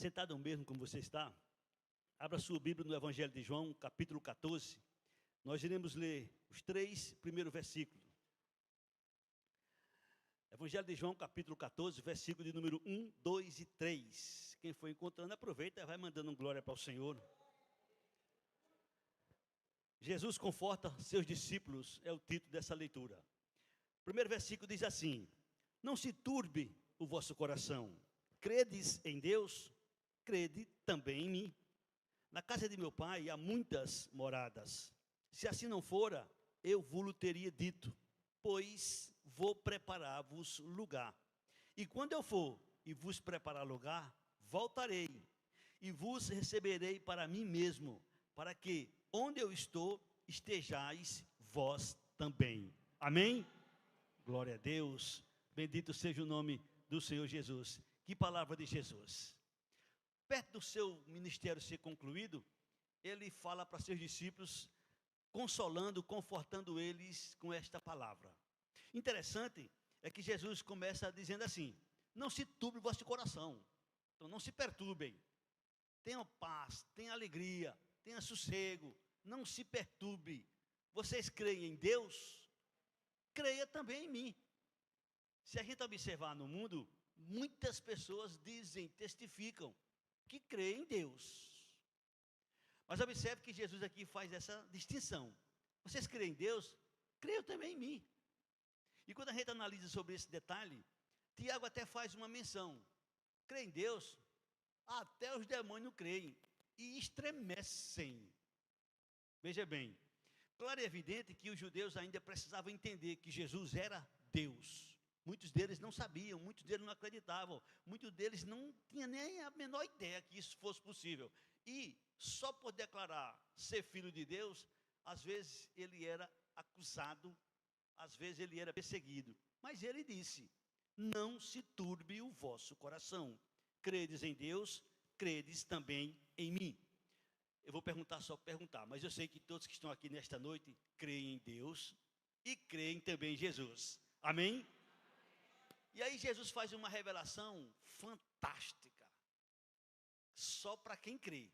Sentado mesmo como você está, abra sua Bíblia no Evangelho de João, capítulo 14. Nós iremos ler os 3 primeiros versículos. Evangelho de João, capítulo 14, versículo de número 1, 2 e 3. Quem for encontrando, aproveita e vai mandando um glória para o Senhor. Jesus conforta seus discípulos, é o título dessa leitura. O primeiro versículo diz assim: não se turbe o vosso coração. Credes em Deus, crede também em mim. Na casa de meu pai há muitas moradas. Se assim não fora, eu vos teria dito, pois vou preparar-vos lugar. E quando eu for e vos preparar lugar, voltarei e vos receberei para mim mesmo, para que onde eu estou, estejais vós também. Amém? Glória a Deus. Bendito seja o nome do Senhor Jesus. Que palavra de Jesus. Perto do seu ministério ser concluído, ele fala para seus discípulos, consolando, confortando eles com esta palavra. Interessante é que Jesus começa dizendo assim: não se turbe o vosso coração. Então não se perturbem. Tenham paz, tenham alegria, tenham sossego. Não se perturbe. Vocês creem em Deus? Creia também em mim. Se a gente observar no mundo, muitas pessoas dizem, testificam que creem em Deus. Mas observe que Jesus aqui faz essa distinção. Vocês creem em Deus? Creiam também em mim. E quando a gente analisa sobre esse detalhe, Tiago até faz uma menção. Crê em Deus? Até os demônios creem e estremecem. Veja bem, claro e evidente que os judeus ainda precisavam entender que Jesus era Deus. Muitos deles não sabiam, muitos deles não acreditavam, muitos deles não tinham nem a menor ideia que isso fosse possível. E só por declarar ser filho de Deus, às vezes ele era acusado, às vezes ele era perseguido. Mas ele disse: não se turbe o vosso coração. Credes em Deus, credes também em mim. Eu vou perguntar só para perguntar, mas eu sei que todos que estão aqui nesta noite creem em Deus e creem também em Jesus. Amém? E aí Jesus faz uma revelação fantástica, só para quem crê.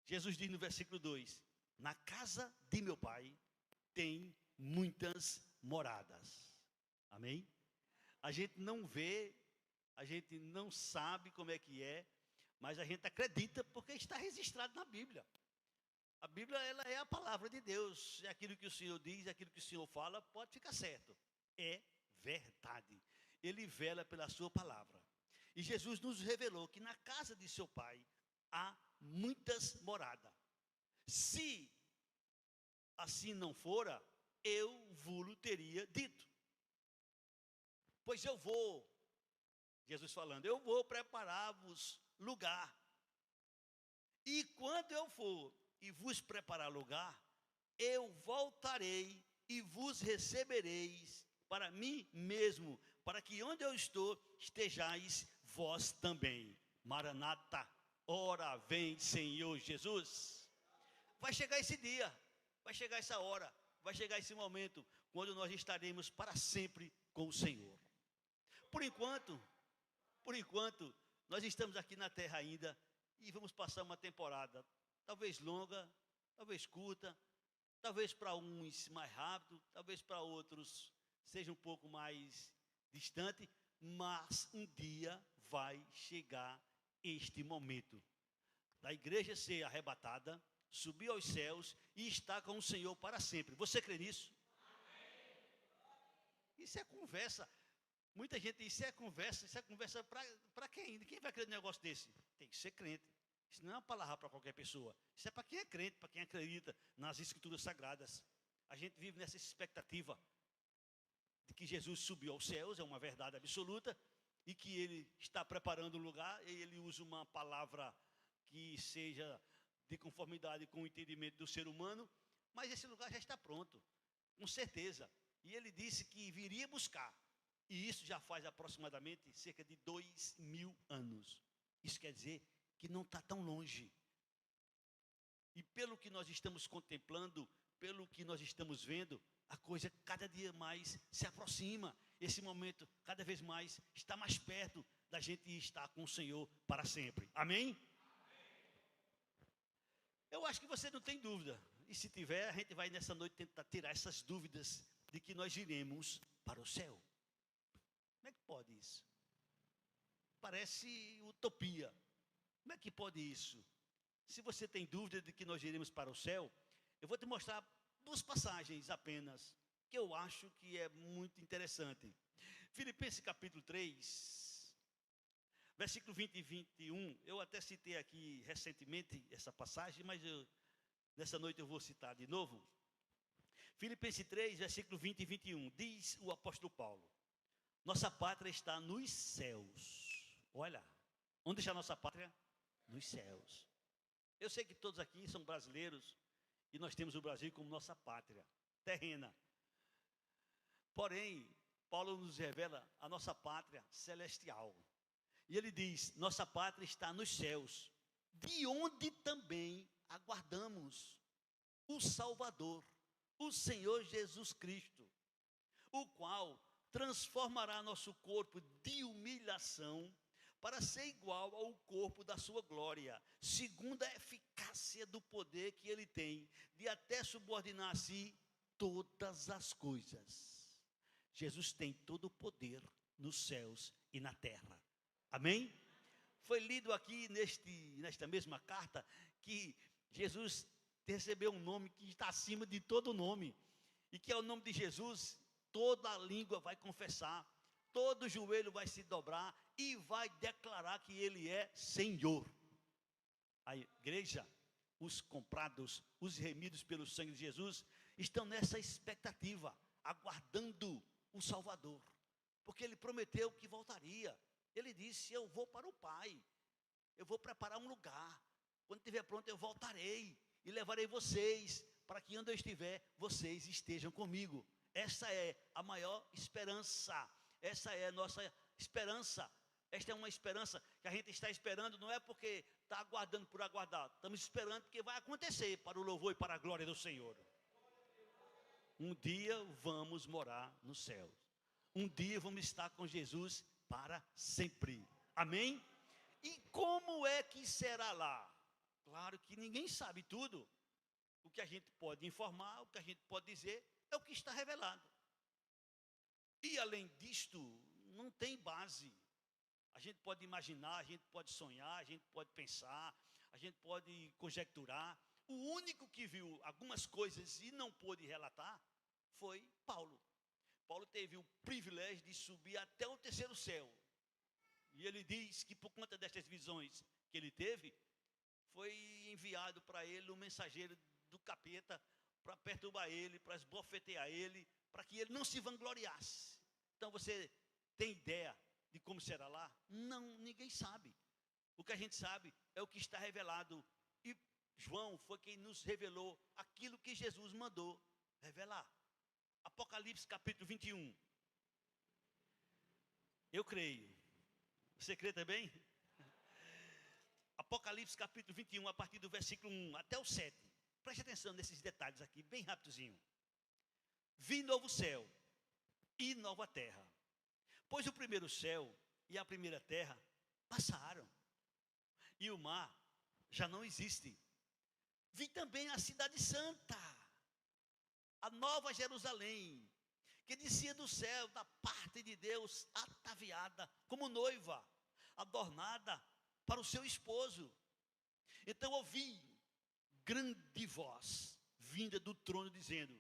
Jesus diz no versículo 2, na casa de meu pai tem muitas moradas. Amém? A gente não vê, a gente não sabe como é que é, mas a gente acredita porque está registrado na Bíblia. A Bíblia, ela é a palavra de Deus. É aquilo que o Senhor diz, aquilo que o Senhor fala, pode ficar certo. É verdade. Ele vela pela sua palavra. E Jesus nos revelou que na casa de seu pai há muitas moradas. Se assim não fora, eu vos teria dito. Pois eu vou, Jesus falando, eu vou preparar-vos lugar. E quando eu for e vos preparar lugar, eu voltarei e vos recebereis para mim mesmo, para que onde eu estou, estejais vós também. Maranata, ora vem Senhor Jesus. Vai chegar esse dia, vai chegar essa hora, vai chegar esse momento, quando nós estaremos para sempre com o Senhor. Por enquanto, nós estamos aqui na terra ainda, e vamos passar uma temporada, talvez longa, talvez curta, talvez para uns mais rápido, talvez para outros seja um pouco mais distante, mas um dia vai chegar este momento da igreja ser arrebatada, subir aos céus e estar com o Senhor para sempre. Você crê nisso? Amém. Isso é conversa. Muita gente diz, isso é conversa para quem? Quem vai crer num negócio desse? Tem que ser crente. Isso não é uma palavra para qualquer pessoa. Isso é para quem é crente, para quem acredita nas Escrituras Sagradas. A gente vive nessa expectativa de que Jesus subiu aos céus, é uma verdade absoluta, e que Ele está preparando o lugar, e Ele usa uma palavra que seja de conformidade com o entendimento do ser humano, mas esse lugar já está pronto, com certeza. E Ele disse que viria buscar. E isso já faz aproximadamente cerca de 2000 anos. Isso quer dizer que não está tão longe. E pelo que nós estamos contemplando, pelo que nós estamos vendo, a coisa cada dia mais se aproxima. Esse momento cada vez mais está mais perto. da gente estar com o Senhor para sempre. Amém? Eu acho que você não tem dúvida. E se tiver, a gente vai nessa noite tentar tirar essas dúvidas de que nós iremos para o céu. Como é que pode isso? Parece utopia. Como é que pode isso? Se você tem dúvida de que nós iremos para o céu, eu vou te mostrar 2 passagens apenas, que eu acho que é muito interessante. Filipenses capítulo 3, versículo 20 e 21, eu até citei aqui recentemente essa passagem, mas nessa noite eu vou citar de novo. Filipenses 3, versículo 20 e 21, diz o apóstolo Paulo: nossa pátria está nos céus. Olha, onde está a nossa pátria? Nos céus. Eu sei que todos aqui são brasileiros e nós temos o Brasil como nossa pátria terrena. Porém, Paulo nos revela a nossa pátria celestial. E ele diz: nossa pátria está nos céus, de onde também aguardamos o Salvador, o Senhor Jesus Cristo, o qual transformará nosso corpo de humilhação para ser igual ao corpo da sua glória, segundo a eficácia do poder que ele tem, de até subordinar a si todas as coisas. Jesus tem todo o poder nos céus e na terra. Amém? Foi lido aqui nesta mesma carta que Jesus recebeu um nome que está acima de todo nome, e que é o nome de Jesus. Toda a língua vai confessar, todo joelho vai se dobrar e vai declarar que Ele é Senhor. A igreja, os comprados, os remidos pelo sangue de Jesus, estão nessa expectativa, aguardando o Salvador, porque Ele prometeu que voltaria. Ele disse: eu vou para o Pai, eu vou preparar um lugar, quando estiver pronto eu voltarei e levarei vocês, para que onde eu estiver, vocês estejam comigo. Essa é a maior esperança, essa é a nossa esperança. Esta é uma esperança que a gente está esperando, não é porque está aguardando por aguardar, estamos esperando porque vai acontecer para o louvor e para a glória do Senhor. Um dia vamos morar no céu, um dia vamos estar com Jesus para sempre. Amém? E como é que será lá? Claro que ninguém sabe tudo. O que a gente pode informar, o que a gente pode dizer, é o que está revelado. E além disto, não tem base. A gente pode imaginar, a gente pode sonhar, a gente pode pensar, a gente pode conjecturar. O único que viu algumas coisas e não pôde relatar foi Paulo. Paulo teve o privilégio de subir até o 3º céu. E ele diz que por conta destas visões que ele teve, foi enviado para ele um mensageiro do capeta para perturbar ele, para esbofetear ele, para que ele não se vangloriasse. Então você tem ideia de como será lá? Não, ninguém sabe. O que a gente sabe é o que está revelado. E João foi quem nos revelou aquilo que Jesus mandou revelar. Apocalipse capítulo 21. Eu creio. Você crê também? Apocalipse capítulo 21, a partir do versículo 1 até o 7. Preste atenção nesses detalhes aqui, bem rapidinho. Vi novo céu e nova terra, pois o primeiro céu e a primeira terra passaram, e o mar já não existe. Vi também a cidade santa, a nova Jerusalém, que descia do céu da parte de Deus, ataviada como noiva, adornada para o seu esposo. Então ouvi grande voz vinda do trono dizendo: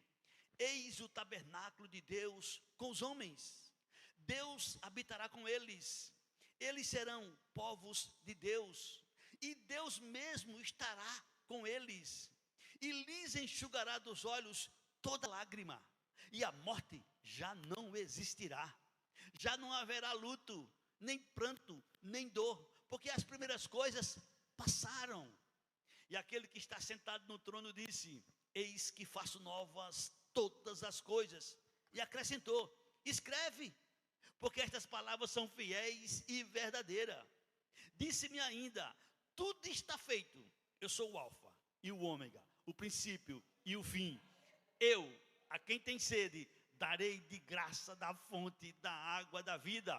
eis o tabernáculo de Deus com os homens, Deus habitará com eles, eles serão povos de Deus, e Deus mesmo estará com eles, e lhes enxugará dos olhos toda lágrima, e a morte já não existirá, já não haverá luto, nem pranto, nem dor, porque as primeiras coisas passaram. E aquele que está sentado no trono disse: eis que faço novas todas as coisas. E acrescentou: escreve, porque estas palavras são fiéis e verdadeiras. Disse-me ainda: tudo está feito. Eu sou o alfa e o ômega, o princípio e o fim. Eu, a quem tem sede, darei de graça da fonte da água da vida.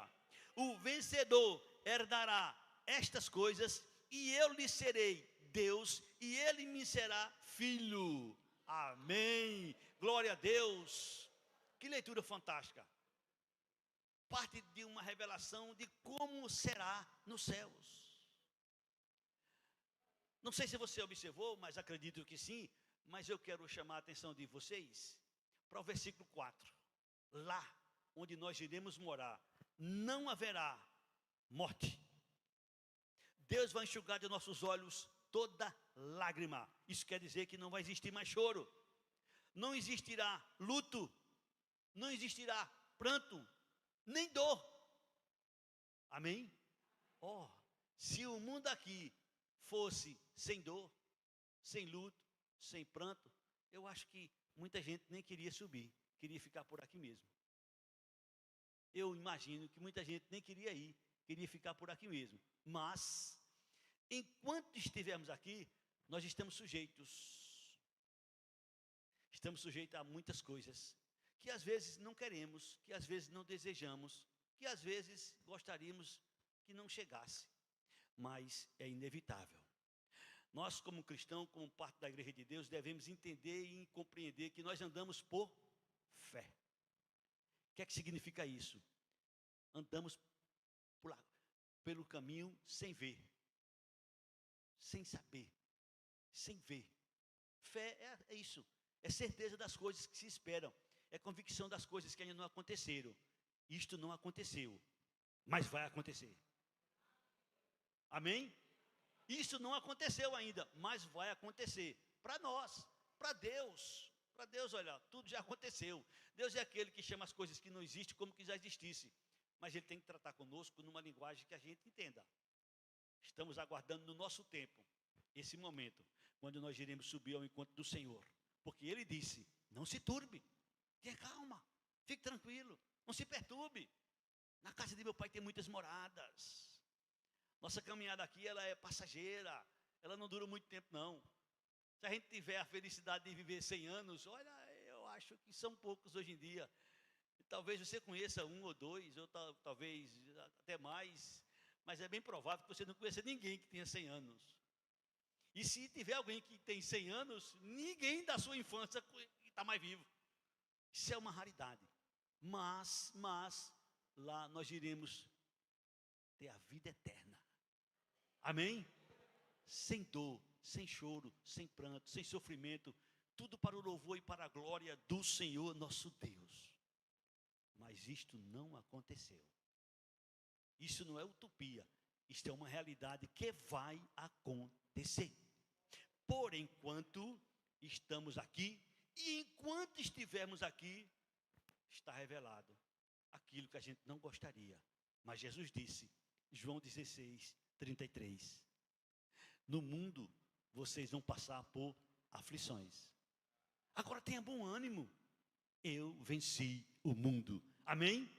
o vencedor herdará estas coisas, e eu lhe serei Deus, e ele me será filho. Amém. Glória a Deus. Que leitura fantástica. Parte de uma revelação de como será nos céus. Não sei se você observou, mas acredito que sim, mas eu quero chamar a atenção de vocês para o versículo 4. Lá onde nós iremos morar, não haverá morte. Deus vai enxugar de nossos olhos toda lágrima. Isso quer dizer que não vai existir mais choro. Não existirá luto. Não existirá pranto, nem dor. Amém? Se o mundo aqui fosse sem dor, sem luto, sem pranto, eu acho que muita gente nem queria subir, queria ficar por aqui mesmo. Eu imagino que muita gente nem queria ir, queria ficar por aqui mesmo. Mas, enquanto estivermos aqui, nós estamos sujeitos a muitas coisas que às vezes não queremos, que às vezes não desejamos, que às vezes gostaríamos que não chegasse, mas é inevitável. Nós, como cristãos, como parte da Igreja de Deus, devemos entender e compreender que nós andamos por fé. O que é que significa isso? Andamos pelo caminho sem ver, sem saber, sem ver. Fé é isso, é certeza das coisas que se esperam, é convicção das coisas que ainda não aconteceram. Isto não aconteceu, mas vai acontecer. Amém? Isso não aconteceu ainda, mas vai acontecer. Para nós, para Deus. Para Deus, olha, tudo já aconteceu. Deus é aquele que chama as coisas que não existem como que já existisse. Mas Ele tem que tratar conosco numa linguagem que a gente entenda. Estamos aguardando no nosso tempo, esse momento, quando nós iremos subir ao encontro do Senhor. Porque Ele disse, não se turbe, tenha calma, fique tranquilo, não se perturbe. Na casa de meu Pai tem muitas moradas. Nossa caminhada aqui, ela é passageira, ela não dura muito tempo não. Se a gente tiver a felicidade de viver 100 anos, olha, eu acho que são poucos hoje em dia. Talvez você conheça um ou dois, ou talvez até mais, mas é bem provável que você não conheça ninguém que tenha 100 anos. E se tiver alguém que tem 100 anos, ninguém da sua infância está mais vivo. Isso é uma raridade. Mas lá nós iremos ter a vida eterna. Amém? Sem dor, sem choro, sem pranto, sem sofrimento, tudo para o louvor e para a glória do Senhor nosso Deus. Mas isto não aconteceu. Isso não é utopia, isto é uma realidade que vai acontecer. Por enquanto estamos aqui, e enquanto estivermos aqui, está revelado aquilo que a gente não gostaria. Mas Jesus disse, João 16, 33, no mundo vocês vão passar por aflições. Agora tenha bom ânimo, eu venci o mundo. Amém?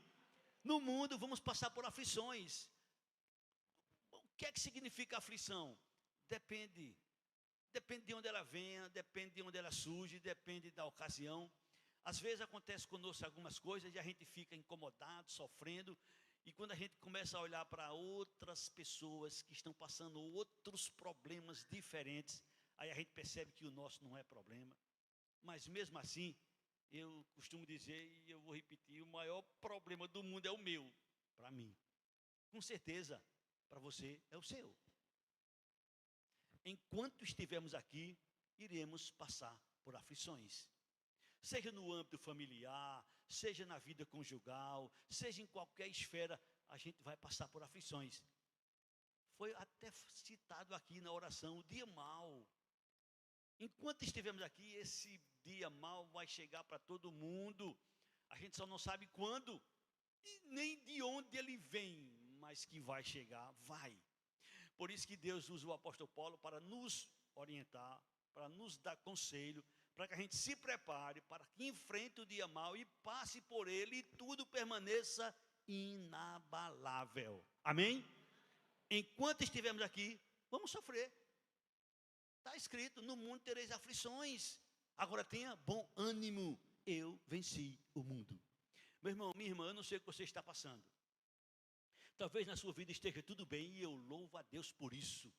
No mundo vamos passar por aflições. O que é que significa aflição? Depende de onde ela venha, depende de onde ela surge, depende da ocasião. Às vezes acontece conosco algumas coisas e a gente fica incomodado, sofrendo. E quando a gente começa a olhar para outras pessoas que estão passando outros problemas diferentes, aí a gente percebe que o nosso não é problema. Mas mesmo assim, eu costumo dizer, e eu vou repetir, o maior problema do mundo é o meu, para mim. Com certeza, para você é o seu. Enquanto estivermos aqui, iremos passar por aflições. Seja no âmbito familiar, seja na vida conjugal, seja em qualquer esfera, a gente vai passar por aflições. Foi até citado aqui na oração, o dia mau. Enquanto estivermos aqui, esse dia mau vai chegar para todo mundo. A gente só não sabe quando e nem de onde ele vem, mas que vai chegar, vai. Por isso que Deus usa o apóstolo Paulo para nos orientar, para nos dar conselho, para que a gente se prepare, para que enfrente o dia mau e passe por ele e tudo permaneça inabalável. Amém? Enquanto estivermos aqui, vamos sofrer. Está escrito, no mundo tereis aflições. Agora tenha bom ânimo, eu venci o mundo. Meu irmão, minha irmã, eu não sei o que você está passando. Talvez na sua vida esteja tudo bem e eu louvo a Deus por isso.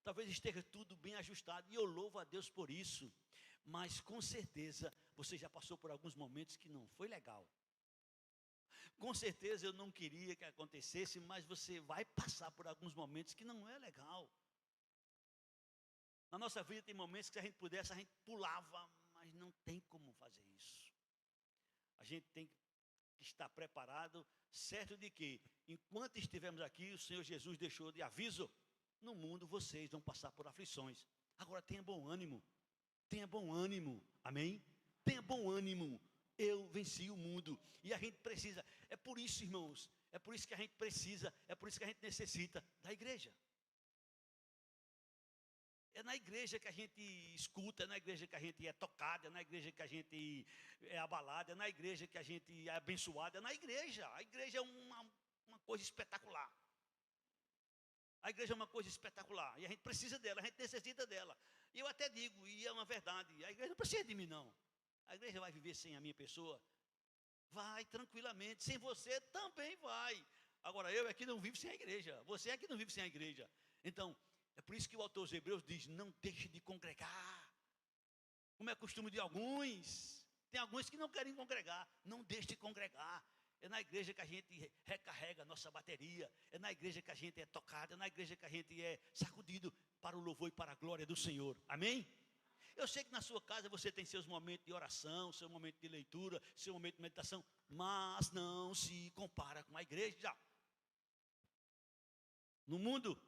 Talvez esteja tudo bem ajustado e eu louvo a Deus por isso. Mas com certeza você já passou por alguns momentos que não foi legal. Com certeza eu não queria que acontecesse, mas você vai passar por alguns momentos que não é legal. Na nossa vida tem momentos que se a gente pudesse, a gente pulava, mas não tem como fazer isso. A gente tem que estar preparado, certo de que, enquanto estivermos aqui, o Senhor Jesus deixou de aviso, no mundo vocês vão passar por aflições. Agora tenha bom ânimo, amém? Tenha bom ânimo, eu venci o mundo, e a gente precisa, é por isso, irmãos, é por isso que a gente precisa, é por isso que a gente necessita da igreja. É na igreja que a gente escuta, é na igreja que a gente é tocado, é na igreja que a gente é abalado, é na igreja que a gente é abençoado, é na igreja. A igreja é uma coisa espetacular. A igreja é uma coisa espetacular, e a gente precisa dela, a gente necessita dela. E eu até digo, e é uma verdade, a igreja não precisa de mim não. A igreja vai viver sem a minha pessoa? Vai, tranquilamente, sem você também vai. Agora, eu é que não vivo sem a igreja, você é que não vive sem a igreja. Então, é por isso que o autor aos Hebreus diz, não deixe de congregar. Como é costume de alguns, tem alguns que não querem congregar, não deixe de congregar. É na igreja que a gente recarrega a nossa bateria, é na igreja que a gente é tocado, é na igreja que a gente é sacudido para o louvor e para a glória do Senhor, amém? Eu sei que na sua casa você tem seus momentos de oração, seu momento de leitura, seu momento de meditação, mas não se compara com a igreja. No mundo,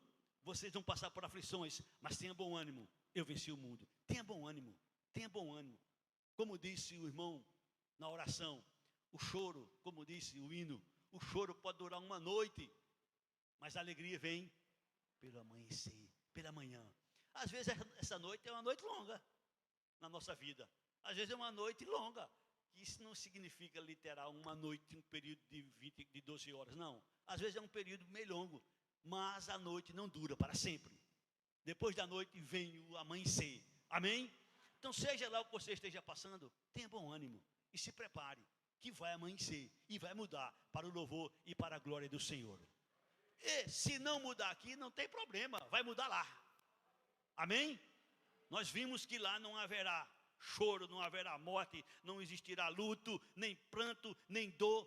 vocês vão passar por aflições, mas tenha bom ânimo, eu venci o mundo. Tenha bom ânimo, tenha bom ânimo. Como disse o irmão na oração, o choro, como disse o hino, o choro pode durar uma noite, mas a alegria vem pelo amanhecer, pela manhã. Às vezes essa noite é uma noite longa na nossa vida. Às vezes é uma noite longa. Isso não significa literal uma noite, um período de 12 horas, não. Às vezes é um período meio longo, mas a noite não dura para sempre. Depois da noite vem o amanhecer, amém? Então seja lá o que você esteja passando, tenha bom ânimo e se prepare, que vai amanhecer e vai mudar para o louvor e para a glória do Senhor. E se não mudar aqui, não tem problema, vai mudar lá, amém? Nós vimos que lá não haverá choro, não haverá morte, não existirá luto, nem pranto, nem dor,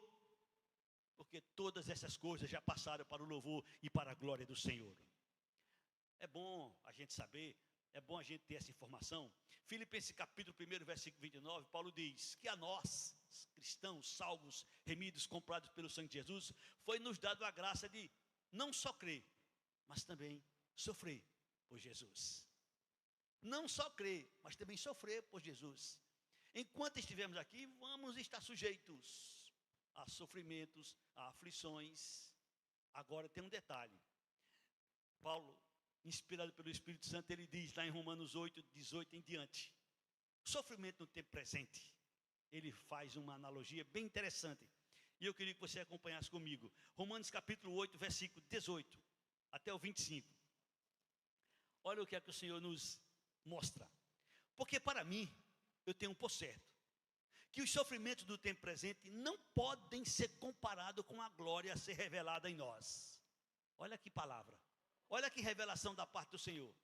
porque todas essas coisas já passaram para o louvor e para a glória do Senhor. É bom a gente saber, é bom a gente ter essa informação. Filipenses capítulo 1, versículo 29, Paulo diz que a nós, cristãos, salvos, remidos, comprados pelo sangue de Jesus, foi nos dado a graça de não só crer, mas também sofrer por Jesus. Não só crer, mas também sofrer por Jesus. Enquanto estivermos aqui, vamos estar sujeitos a sofrimentos, a aflições. Agora tem um detalhe. Paulo, inspirado pelo Espírito Santo, ele diz lá em Romanos 8, 18 em diante. O sofrimento no tempo presente. Ele faz uma analogia bem interessante. E eu queria que você acompanhasse comigo. Romanos capítulo 8, versículo 18 até o 25. Olha o que é que o Senhor nos mostra. Porque para mim, eu tenho por certo, que os sofrimentos do tempo presente não podem ser comparados com a glória a ser revelada em nós. Olha que palavra. Olha que revelação da parte do Senhor.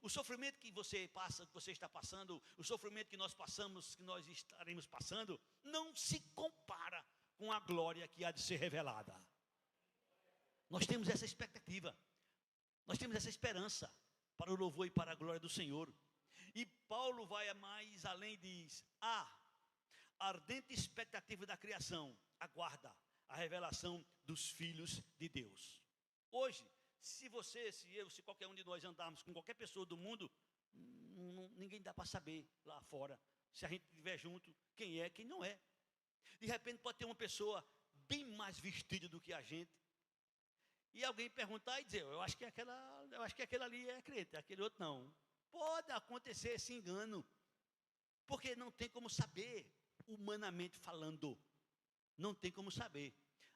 O sofrimento que você passa, que você está passando, o sofrimento que nós passamos, que nós estaremos passando, não se compara com a glória que há de ser revelada. Nós temos essa expectativa. Nós temos essa esperança para o louvor e para a glória do Senhor. E Paulo vai mais além e diz, a ardente expectativa da criação aguarda a revelação dos filhos de Deus. Hoje, se você, se eu, se qualquer um de nós andarmos com qualquer pessoa do mundo, ninguém dá para saber lá fora, se a gente estiver junto, quem é, quem não é. De repente pode ter uma pessoa bem mais vestida do que a gente, e alguém perguntar e dizer, eu acho que aquele ali é crente, aquele outro não. Pode acontecer esse engano, porque não tem como saber, humanamente falando, não tem como saber.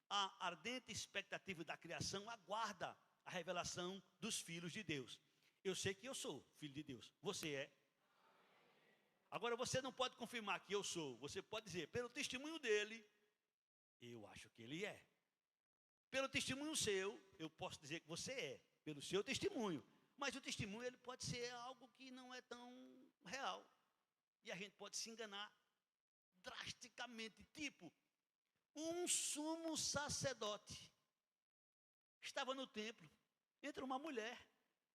A ardente expectativa da criação aguarda a revelação dos filhos de Deus. Eu sei que eu sou filho de Deus, você é. Agora você não pode confirmar que eu sou, você pode dizer, pelo testemunho dele, eu acho que ele é. Pelo testemunho seu, eu posso dizer que você é, pelo seu testemunho. Mas o testemunho ele pode ser algo que não é tão real. E a gente pode se enganar drasticamente. Tipo, um sumo sacerdote estava no templo, entra uma mulher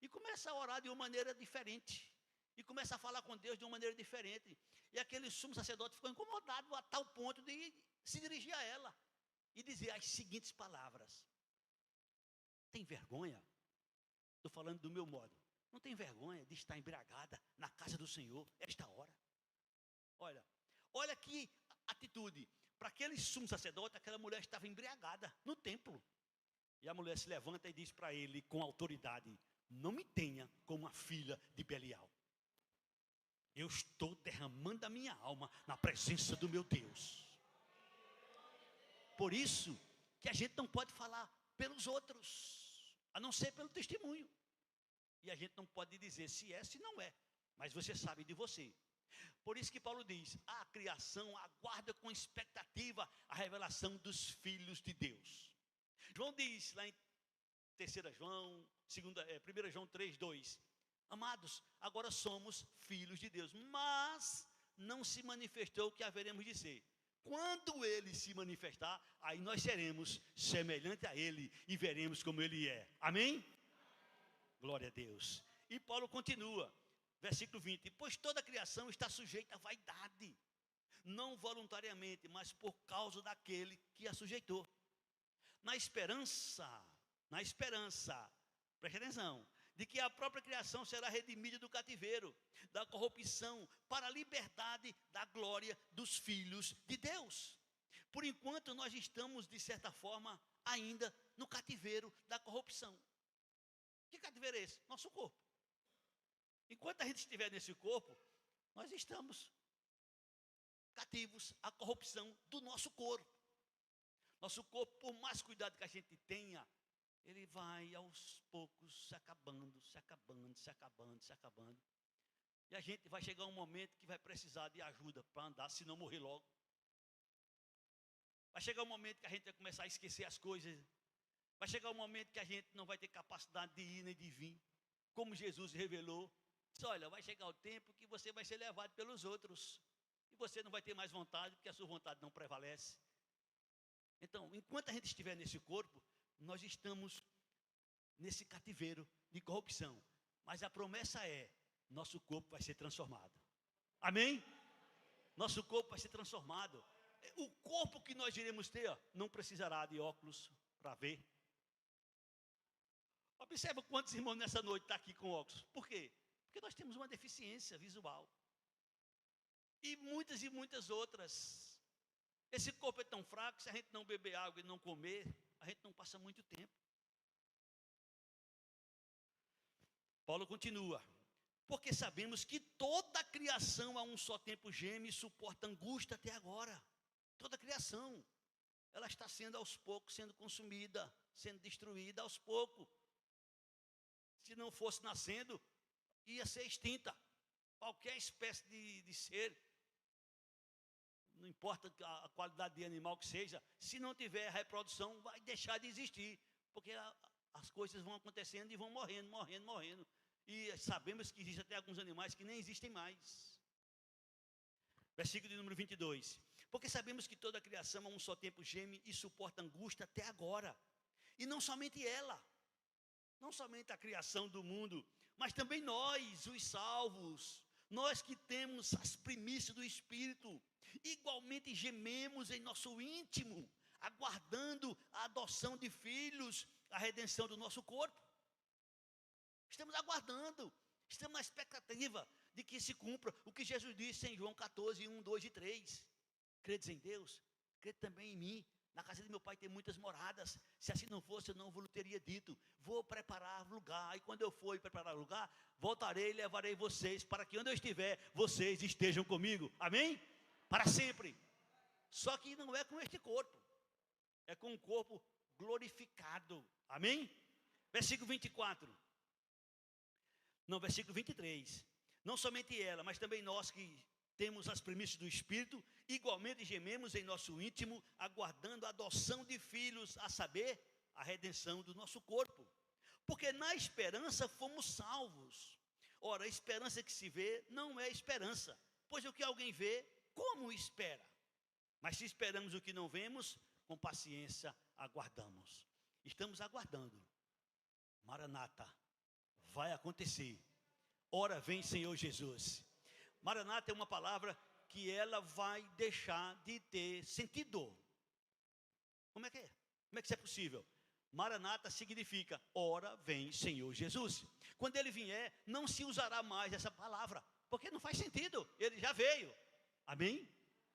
e começa a orar de uma maneira diferente. E começa a falar com Deus de uma maneira diferente. E aquele sumo sacerdote ficou incomodado a tal ponto de se dirigir a ela e dizer as seguintes palavras: tem vergonha? Estou falando do meu modo. Não tem vergonha de estar embriagada na casa do Senhor esta hora? Olha que atitude. Para aquele sumo sacerdote, aquela mulher estava embriagada no templo. E a mulher se levanta e diz para ele com autoridade: não me tenha como a filha de Belial. Eu estou derramando a minha alma na presença do meu Deus. Por isso que a gente não pode falar pelos outros, a não ser pelo testemunho. E a gente não pode dizer se é, se não é. Mas você sabe de você. Por isso que Paulo diz: a criação aguarda com expectativa a revelação dos filhos de Deus. João diz lá em 3 João, 1 João 3:2: amados, agora somos filhos de Deus, mas não se manifestou o que haveremos de ser. Quando ele se manifestar, aí nós seremos semelhantes a ele e veremos como ele é. Amém? Glória a Deus. E Paulo continua, versículo 20: pois toda a criação está sujeita à vaidade, não voluntariamente, mas por causa daquele que a sujeitou. Na esperança, preste atenção, de que a própria criação será redimida do cativeiro, da corrupção, para a liberdade da glória dos filhos de Deus. Por enquanto nós estamos, de certa forma, ainda no cativeiro da corrupção. Que cativeiro é esse? Nosso corpo. Enquanto a gente estiver nesse corpo, nós estamos cativos à corrupção do nosso corpo. Nosso corpo, por mais cuidado que a gente tenha, ele vai aos poucos se acabando. E a gente vai chegar um momento que vai precisar de ajuda para andar, se não morrer logo. Vai chegar um momento que a gente vai começar a esquecer as coisas. Vai chegar um momento que a gente não vai ter capacidade de ir nem de vir. Como Jesus revelou, disse: olha, vai chegar o tempo que você vai ser levado pelos outros. E você não vai ter mais vontade, porque a sua vontade não prevalece. Então, enquanto a gente estiver nesse corpo, nós estamos nesse cativeiro de corrupção. Mas a promessa é: nosso corpo vai ser transformado. Amém? Nosso corpo vai ser transformado. O corpo que nós iremos ter, não precisará de óculos para ver. Observa quantos irmãos nessa noite estão aqui com óculos. Por quê? Porque nós temos uma deficiência visual. E muitas outras. Esse corpo é tão fraco, se a gente não beber água e não comer, a gente não passa muito tempo. Paulo continua: porque sabemos que toda a criação a um só tempo geme e suporta angústia até agora. Toda a criação, ela está sendo aos poucos, sendo consumida, sendo destruída aos poucos. Se não fosse nascendo, ia ser extinta. Qualquer espécie de ser, não importa a qualidade de animal que seja, se não tiver reprodução, vai deixar de existir. Porque as coisas vão acontecendo e vão morrendo. E sabemos que existem até alguns animais que nem existem mais. Versículo de número 22. Porque sabemos que toda a criação a um só tempo geme e suporta angústia até agora. E não somente ela, não somente a criação do mundo, mas também nós, os salvos, nós que temos as primícias do Espírito, igualmente gememos em nosso íntimo, aguardando a adoção de filhos, a redenção do nosso corpo. Estamos aguardando, estamos na expectativa de que se cumpra o que Jesus disse em João 14, 1, 2 e 3. Credes em Deus? Crede também em mim. Na casa de meu pai tem muitas moradas. Se assim não fosse, eu não vos teria dito. Vou preparar lugar. E quando eu for preparar lugar, voltarei e levarei vocês, para que onde eu estiver, vocês estejam comigo. Amém? Para sempre. Só que não é com este corpo. É com um corpo glorificado. Amém? Versículo 24. Não, versículo 23. Não somente ela, mas também nós que temos as primícias do Espírito, igualmente gememos em nosso íntimo, aguardando a adoção de filhos, a saber, a redenção do nosso corpo. Porque na esperança fomos salvos. Ora, a esperança que se vê não é esperança, pois o que alguém vê, como espera? Mas se esperamos o que não vemos, com paciência aguardamos. Estamos aguardando. Maranata, vai acontecer. Ora vem, Senhor Jesus. Maranata é uma palavra que ela vai deixar de ter sentido. Como é que é? Como é que isso é possível? Maranata significa, ora vem, Senhor Jesus. Quando ele vier, não se usará mais essa palavra, porque não faz sentido, ele já veio. Amém?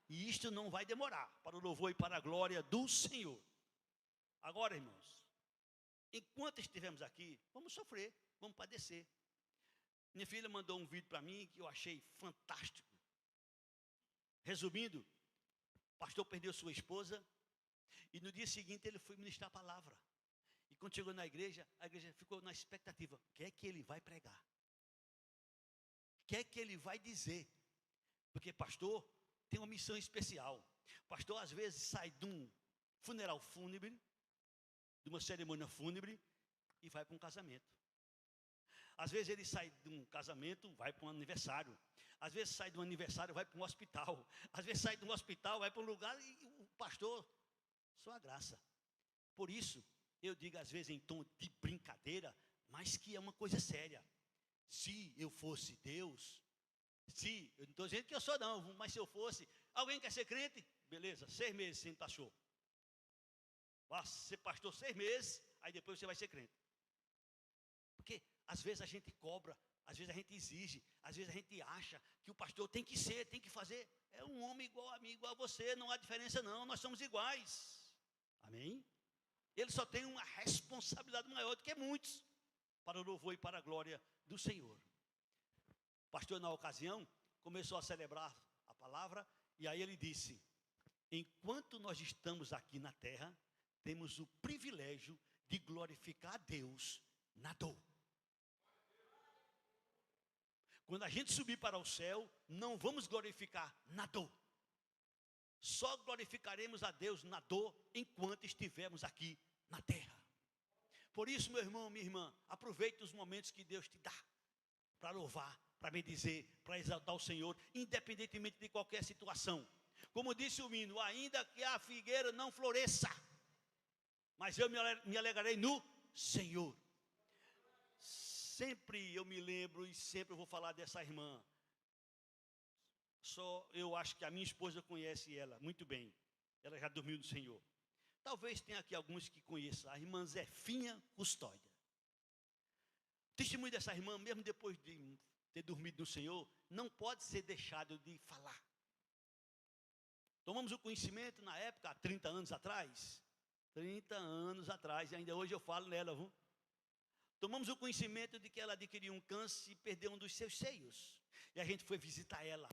E isto não vai demorar, para o louvor e para a glória do Senhor. Agora, irmãos, enquanto estivermos aqui, vamos sofrer, vamos padecer. Minha filha mandou um vídeo para mim que eu achei fantástico. Resumindo, o pastor perdeu sua esposa e no dia seguinte ele foi ministrar a palavra. E quando chegou na igreja, a igreja ficou na expectativa. O que é que ele vai pregar? O que é que ele vai dizer? Porque pastor tem uma missão especial. Pastor às vezes sai de um funeral fúnebre, de uma cerimônia fúnebre, e vai para um casamento. Às vezes ele sai de um casamento, vai para um aniversário. Às vezes sai de um aniversário, vai para um hospital. Às vezes sai de um hospital, vai para um lugar e o pastor, só a graça. Por isso, eu digo às vezes em tom de brincadeira, mas que é uma coisa séria. Se eu fosse Deus, eu não estou dizendo que eu sou não, mas se eu fosse, alguém quer ser crente? Beleza, 6 meses sem pastor. Vá ser pastor 6 meses, aí depois você vai ser crente. Porque às vezes a gente cobra, às vezes a gente exige, às vezes a gente acha que o pastor tem que ser, tem que fazer. É um homem igual a mim, igual a você, não há diferença não, nós somos iguais. Amém? Ele só tem uma responsabilidade maior do que muitos, para o louvor e para a glória do Senhor. O pastor, na ocasião, começou a celebrar a palavra, e aí ele disse: enquanto nós estamos aqui na terra, temos o privilégio de glorificar a Deus na dor. Quando a gente subir para o céu, não vamos glorificar na dor. Só glorificaremos a Deus na dor enquanto estivermos aqui na terra. Por isso, meu irmão, minha irmã, aproveite os momentos que Deus te dá para louvar, para bendizer, para exaltar o Senhor, independentemente de qualquer situação. Como disse o hino, ainda que a figueira não floresça, mas eu me alegrarei no Senhor. Sempre eu me lembro e sempre eu vou falar dessa irmã. Só eu acho que a minha esposa conhece ela muito bem. Ela já dormiu no Senhor. Talvez tenha aqui alguns que conheçam a irmã Zefinha Custódia. O testemunho dessa irmã, mesmo depois de ter dormido no Senhor, não pode ser deixado de falar. Tomamos o conhecimento na época, há 30 anos atrás. 30 anos atrás, e ainda hoje eu falo nela, viu? Tomamos o conhecimento de que ela adquiriu um câncer e perdeu um dos seus seios. E a gente foi visitar ela.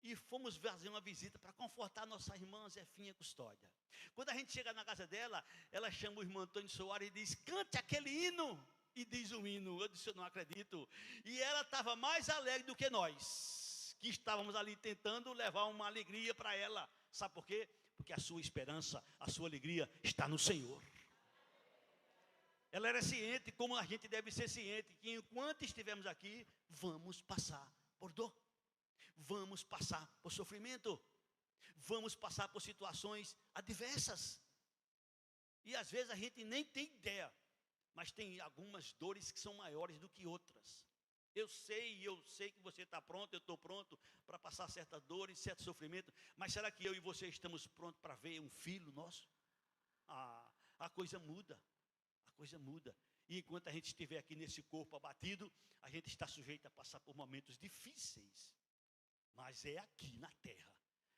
E fomos fazer uma visita para confortar nossa irmã Zefinha Custódia. Quando a gente chega na casa dela, ela chama o irmão Antônio Soares e diz: cante aquele hino. E diz o hino. Eu disse: eu não acredito. E ela estava mais alegre do que nós, que estávamos ali tentando levar uma alegria para ela. Sabe por quê? Porque a sua esperança, a sua alegria está no Senhor. Ela era ciente, como a gente deve ser ciente, que enquanto estivermos aqui, vamos passar por dor. Vamos passar por sofrimento. Vamos passar por situações adversas. E às vezes a gente nem tem ideia, mas tem algumas dores que são maiores do que outras. Eu sei que você está pronto, eu estou pronto para passar certas dores, certo sofrimento, mas será que eu e você estamos prontos para ver um filho nosso? A coisa muda. A coisa muda. E enquanto a gente estiver aqui nesse corpo abatido, a gente está sujeito a passar por momentos difíceis. Mas é aqui na terra,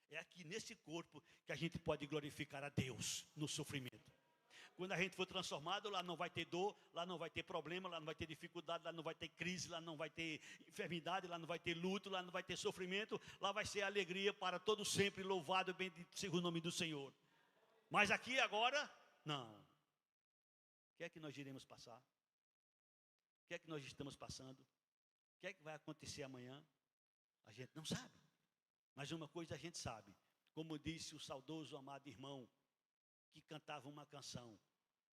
é aqui nesse corpo que a gente pode glorificar a Deus no sofrimento. Quando a gente for transformado, lá não vai ter dor, lá não vai ter problema, lá não vai ter dificuldade, lá não vai ter crise, lá não vai ter enfermidade, lá não vai ter luto, lá não vai ter sofrimento, lá vai ser alegria para todo sempre, louvado e bendito seja o nome do Senhor. Mas aqui agora, não. O que é que nós iremos passar? O que é que nós estamos passando? O que é que vai acontecer amanhã? A gente não sabe. Mas uma coisa a gente sabe. Como disse o saudoso amado irmão, que cantava uma canção: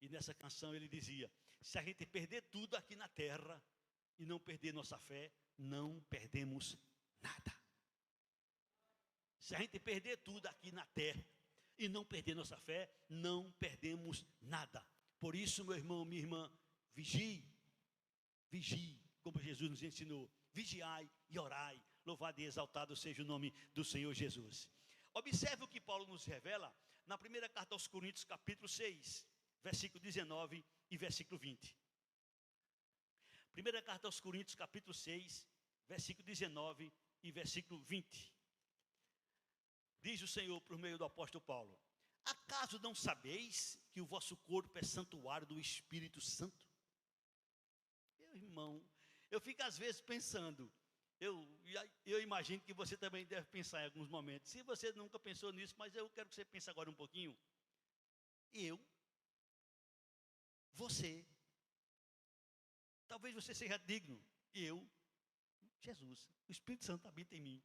E nessa canção ele dizia: se a gente perder tudo aqui na terra e não perder nossa fé, não perdemos nada. Se a gente perder tudo aqui na terra e não perder nossa fé, não perdemos nada. Por isso, meu irmão, minha irmã, vigie, como Jesus nos ensinou. Vigiai e orai. Louvado e exaltado seja o nome do Senhor Jesus. Observe o que Paulo nos revela na primeira carta aos Coríntios, capítulo 6, versículo 19 e versículo 20. Primeira carta aos Coríntios, capítulo 6, versículo 19 e versículo 20. Diz o Senhor por meio do apóstolo Paulo: acaso não sabeis que o vosso corpo é santuário do Espírito Santo? Meu irmão, eu fico às vezes pensando, eu imagino que você também deve pensar em alguns momentos. Se você nunca pensou nisso, mas eu quero que você pense agora um pouquinho. Você, talvez você seja digno. Jesus, o Espírito Santo habita em mim.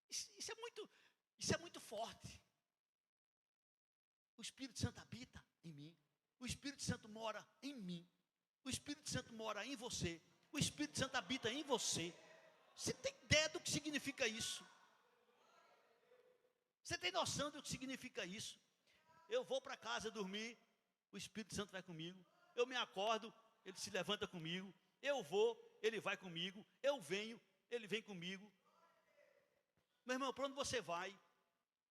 Isso é muito forte. O Espírito Santo habita em mim. O Espírito Santo mora em mim. O Espírito Santo mora em você. O Espírito Santo habita em você. Você tem ideia do que significa isso? Você tem noção do que significa isso? Eu vou para casa dormir, o Espírito Santo vai comigo. Eu me acordo, ele se levanta comigo. Eu vou, ele vai comigo. Eu venho, ele vem comigo. Meu irmão, para onde você vai?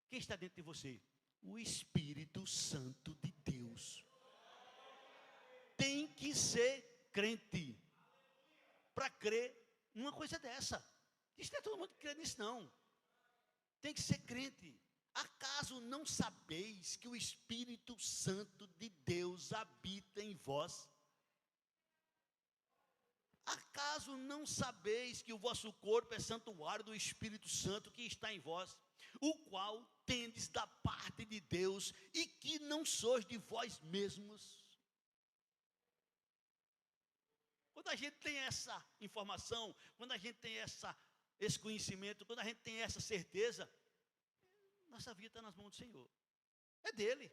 Quem está dentro de você? O Espírito Santo de Deus. Tem que ser crente para crer numa coisa dessa. Isso não é todo mundo que crê nisso, não. Tem que ser crente. Acaso não sabeis que o Espírito Santo de Deus habita em vós? Acaso não sabeis que o vosso corpo é santuário do Espírito Santo que está em vós, o qual tendes da parte de Deus e que não sois de vós mesmos? Quando a gente tem essa informação, quando a gente tem esse conhecimento, quando a gente tem essa certeza, nossa vida está nas mãos do Senhor. É dele.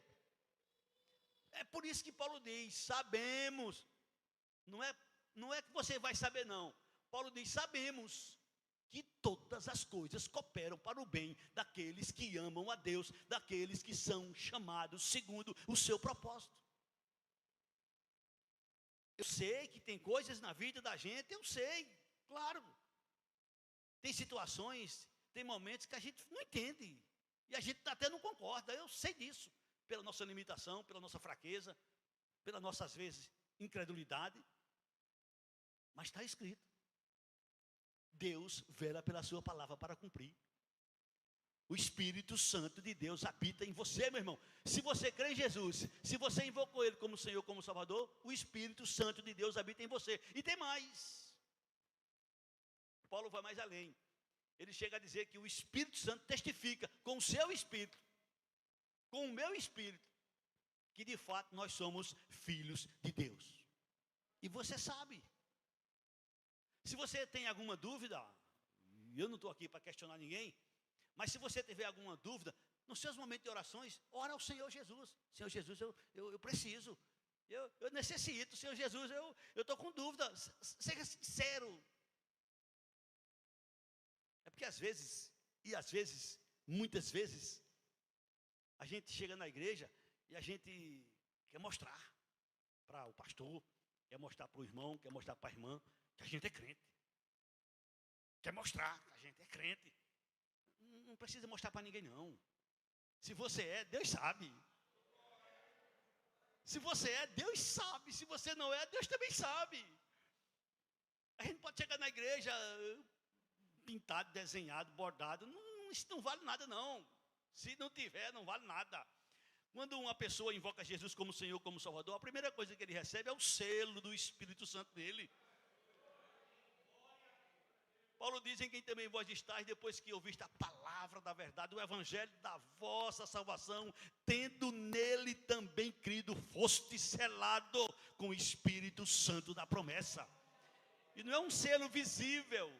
É por isso que Paulo diz, sabemos. Não é que você vai saber, não. Paulo diz, sabemos que todas as coisas cooperam para o bem daqueles que amam a Deus, daqueles que são chamados segundo o seu propósito. Eu sei que tem coisas na vida da gente, eu sei, claro. Tem situações, tem momentos que a gente não entende. E a gente até não concorda, eu sei disso. Pela nossa limitação, pela nossa fraqueza, pela nossa, às vezes, incredulidade. Mas está escrito. Deus vela pela sua palavra para cumprir. O Espírito Santo de Deus habita em você, meu irmão. Se você crê em Jesus, se você invocou Ele como Senhor, como Salvador, o Espírito Santo de Deus habita em você. E tem mais. Paulo vai mais além. Ele chega a dizer que o Espírito Santo testifica com o seu Espírito, com o meu Espírito, que de fato nós somos filhos de Deus. E você sabe. Se você tem alguma dúvida, eu não estou aqui para questionar ninguém, mas se você tiver alguma dúvida, nos seus momentos de orações, ora ao Senhor Jesus. Senhor Jesus, eu preciso, eu necessito. Senhor Jesus, eu estou com dúvida. Seja sincero. É porque às vezes, muitas vezes, a gente chega na igreja e a gente quer mostrar para o pastor, quer mostrar para o irmão, quer mostrar para a irmã, que a gente é crente. Quer mostrar que a gente é crente. Não precisa mostrar para ninguém, não. Se você é, Deus sabe. Se você é, Deus sabe. Se você não é, Deus também sabe. A gente pode chegar na igreja pintado, desenhado, bordado. Isso não vale nada, não. Se não tiver, não vale nada. Quando uma pessoa invoca Jesus como Senhor, como Salvador, a primeira coisa que ele recebe é o selo do Espírito Santo dele. Paulo diz, em quem também vós estáis, depois que ouviste a palavra da verdade, o evangelho da vossa salvação, tendo nele também crido, foste selado com o Espírito Santo da promessa. E não é um selo visível,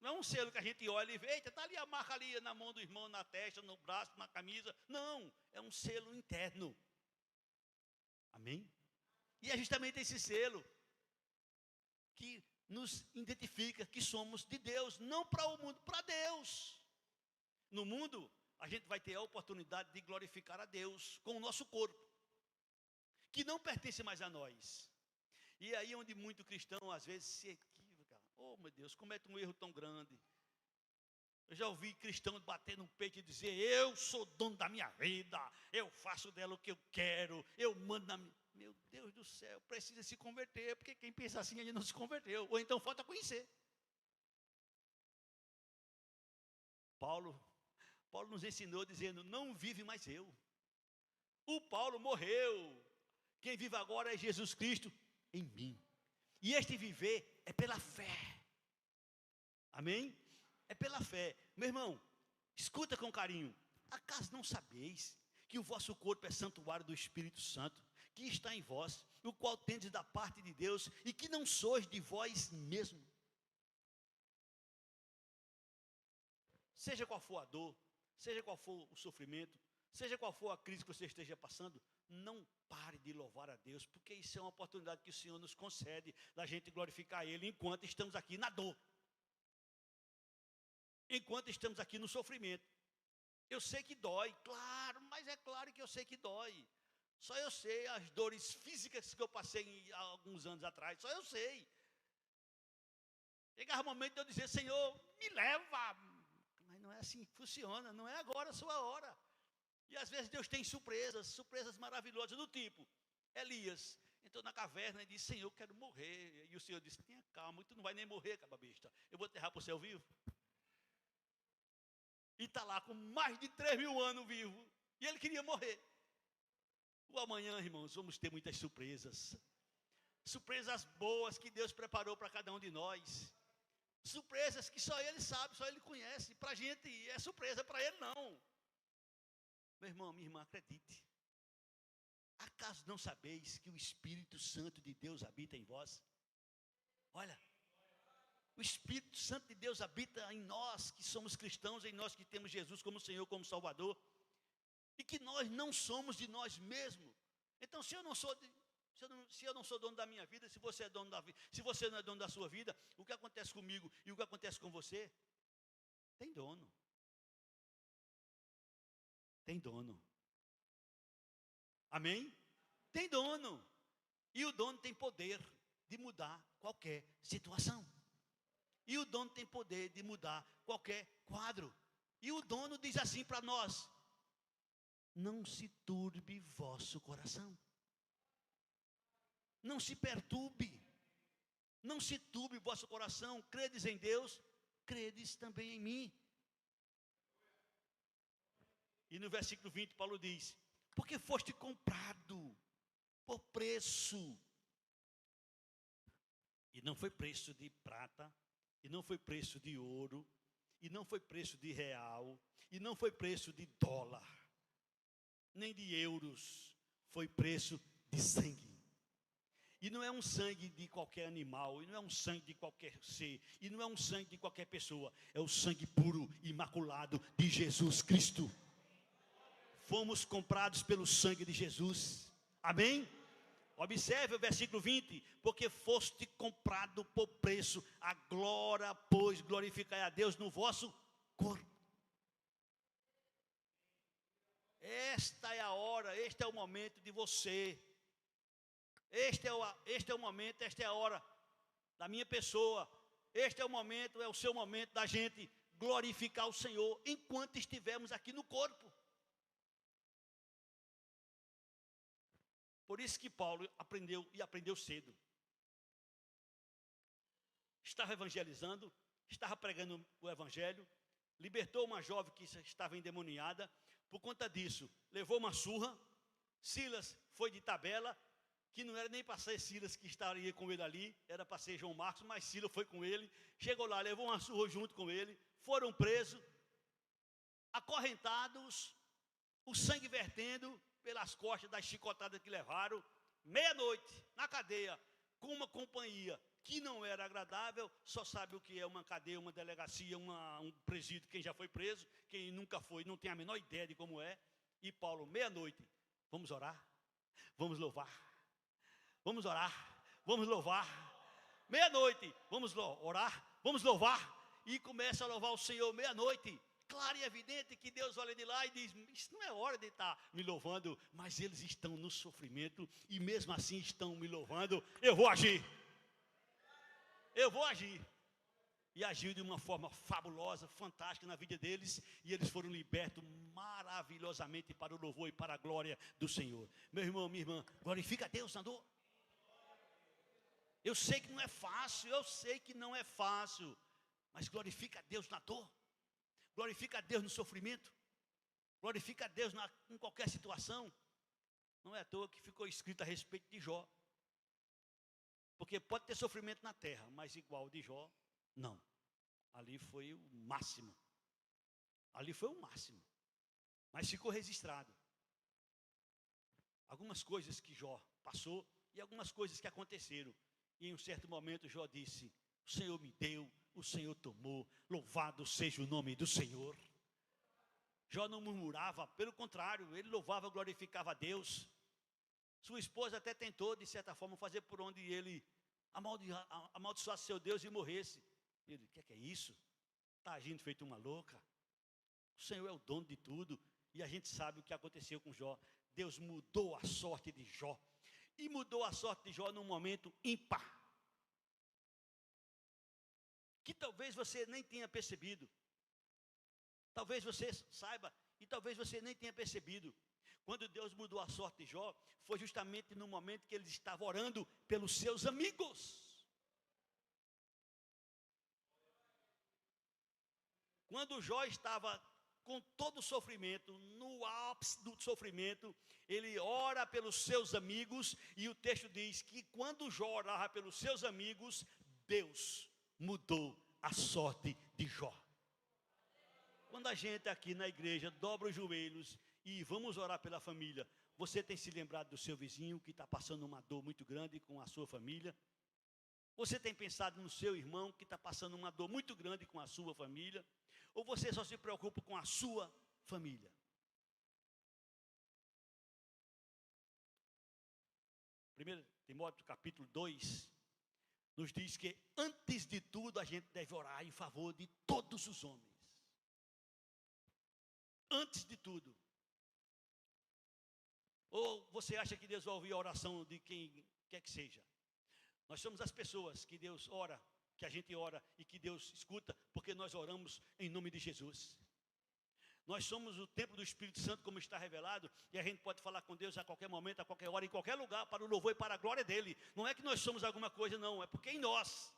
Não é um selo que a gente olha e vê, eita, está ali a marca ali na mão do irmão, na testa, no braço, na camisa. Não, é um selo interno. Amém? E é justamente esse selo que nos identifica que somos de Deus, não para o mundo, para Deus. No mundo, a gente vai ter a oportunidade de glorificar a Deus com o nosso corpo, que não pertence mais a nós. E aí onde muito cristão às vezes se equivoca. Oh meu Deus, comete um erro tão grande. Eu já ouvi cristãos bater no peito e dizer, eu sou dono da minha vida, eu faço dela o que eu quero, eu mando na minha... Meu Deus do céu, precisa se converter, porque quem pensa assim ainda não se converteu, ou então falta conhecer. Paulo nos ensinou dizendo, não vive mais eu. O Paulo morreu, quem vive agora é Jesus Cristo em mim. E este viver é pela fé. Amém? É pela fé. Meu irmão, escuta com carinho. Acaso não sabeis que o vosso corpo é santuário do Espírito Santo, que está em vós, o qual tendes da parte de Deus, e que não sois de vós mesmo? Seja qual for a dor, seja qual for o sofrimento, seja qual for a crise que você esteja passando, não pare de louvar a Deus, porque isso é uma oportunidade que o Senhor nos concede, da gente glorificar Ele, enquanto estamos aqui na dor. Enquanto estamos aqui no sofrimento. Eu sei que dói, claro, mas é claro que eu sei que dói. Só eu sei as dores físicas que eu passei há alguns anos atrás, só eu sei. Chegava o momento de eu dizer, Senhor, me leva. Mas não é assim que funciona, não é agora a sua hora. E às vezes Deus tem surpresas maravilhosas, do tipo, Elias entrou na caverna e disse, Senhor, eu quero morrer. E o Senhor disse, tenha calma, tu não vai nem morrer, cababista. Eu vou enterrar para o céu vivo. E está lá com mais de 3.000 anos vivo. E ele queria morrer. O amanhã, irmãos, vamos ter muitas surpresas. Surpresas boas que Deus preparou para cada um de nós. Surpresas que só Ele sabe, só Ele conhece. Para a gente é surpresa, para Ele não. Meu irmão, minha irmã, acredite. Acaso não sabeis que o Espírito Santo de Deus habita em vós? Olha, o Espírito Santo de Deus habita em nós, que somos cristãos, em nós que temos Jesus como Senhor, como Salvador. E que nós não somos de nós mesmos. Então, se eu não sou dono da minha vida, se você é dono da vida, se você não é dono da sua vida, o que acontece comigo e o que acontece com você, tem dono. Tem dono. Amém? Tem dono. E o dono tem poder de mudar qualquer situação. E o dono tem poder de mudar qualquer quadro. E o dono diz assim para nós, não se turbe vosso coração. Não se perturbe. Não se turbe vosso coração. Credes em Deus, credes também em mim. E no versículo 20 Paulo diz, porque foste comprado por preço. E não foi preço de prata, e não foi preço de ouro, e não foi preço de real, e não foi preço de dólar, nem de euros, foi preço de sangue. E não é um sangue de qualquer animal, e não é um sangue de qualquer ser, e não é um sangue de qualquer pessoa, é o sangue puro, imaculado de Jesus Cristo. Fomos comprados pelo sangue de Jesus. Amém? Observe o versículo 20, porque foste comprado por preço, a glória, pois, glorificai a Deus no vosso corpo. Esta é a hora, este é o momento de você, este é o momento, esta é a hora da minha pessoa, este é o momento, é o seu momento da gente glorificar o Senhor, enquanto estivermos aqui no corpo. Por isso que Paulo aprendeu cedo. Estava evangelizando, estava pregando o evangelho, libertou uma jovem que estava endemoniada. Por conta disso, levou uma surra. Silas foi de tabela, que não era nem para ser Silas que estaria com ele ali, era para ser João Marcos, mas Silas foi com ele. Chegou lá, levou uma surra junto com ele, foram presos, acorrentados, o sangue vertendo pelas costas das chicotadas que levaram, meia-noite, na cadeia, com uma companhia que não era agradável, só sabe o que é uma cadeia, uma delegacia, um presídio, quem já foi preso, quem nunca foi, não tem a menor ideia de como é. E Paulo, meia-noite, vamos orar, vamos louvar, vamos orar, vamos louvar. Meia-noite, vamos orar, vamos louvar. E começa a louvar o Senhor meia-noite. Claro e evidente que Deus olha de lá e diz, isso não é hora de estar me louvando, mas eles estão no sofrimento e mesmo assim estão me louvando, eu vou agir. Eu vou agir. E agiu de uma forma fabulosa, fantástica na vida deles. E eles foram libertos maravilhosamente para o louvor e para a glória do Senhor. Meu irmão, minha irmã, glorifica a Deus na dor. Eu sei que não é fácil, eu sei que não é fácil. Mas glorifica a Deus na dor. Glorifica a Deus no sofrimento. Glorifica a Deus em qualquer situação. Não é à toa que ficou escrito a respeito de Jó. Porque pode ter sofrimento na terra, mas igual de Jó, não. Ali foi o máximo. Ali foi o máximo. Mas ficou registrado. Algumas coisas que Jó passou e algumas coisas que aconteceram. E em um certo momento Jó disse, o Senhor me deu, o Senhor tomou, louvado seja o nome do Senhor. Jó não murmurava, pelo contrário, ele louvava, glorificava a Deus. Sua esposa até tentou, de certa forma, fazer por onde ele amaldiçoasse seu Deus e morresse. Ele, o que é isso? Está agindo feito uma louca. O Senhor é o dono de tudo. E a gente sabe o que aconteceu com Jó. Deus mudou a sorte de Jó. E mudou a sorte de Jó num momento ímpar. Que talvez você nem tenha percebido. Talvez você saiba e talvez você nem tenha percebido. Quando Deus mudou a sorte de Jó, foi justamente no momento que ele estava orando pelos seus amigos. Quando Jó estava com todo o sofrimento, no ápice do sofrimento, ele ora pelos seus amigos, e o texto diz que quando Jó orava pelos seus amigos, Deus mudou a sorte de Jó. Quando a gente aqui na igreja dobra os joelhos e vamos orar pela família, você tem se lembrado do seu vizinho que está passando uma dor muito grande com a sua família? Você tem pensado no seu irmão que está passando uma dor muito grande com a sua família? Ou você só se preocupa com a sua família? 1 Timóteo capítulo 2 nos diz que antes de tudo a gente deve orar em favor de todos os homens. Antes de tudo. Ou você acha que Deus vai ouvir a oração de quem quer que seja? Nós somos as pessoas que Deus ora, que a gente ora e que Deus escuta, porque nós oramos em nome de Jesus. Nós somos o templo do Espírito Santo, como está revelado, e a gente pode falar com Deus a qualquer momento, a qualquer hora, em qualquer lugar, para o louvor e para a glória dEle. Não é que nós somos alguma coisa, não, é porque em nós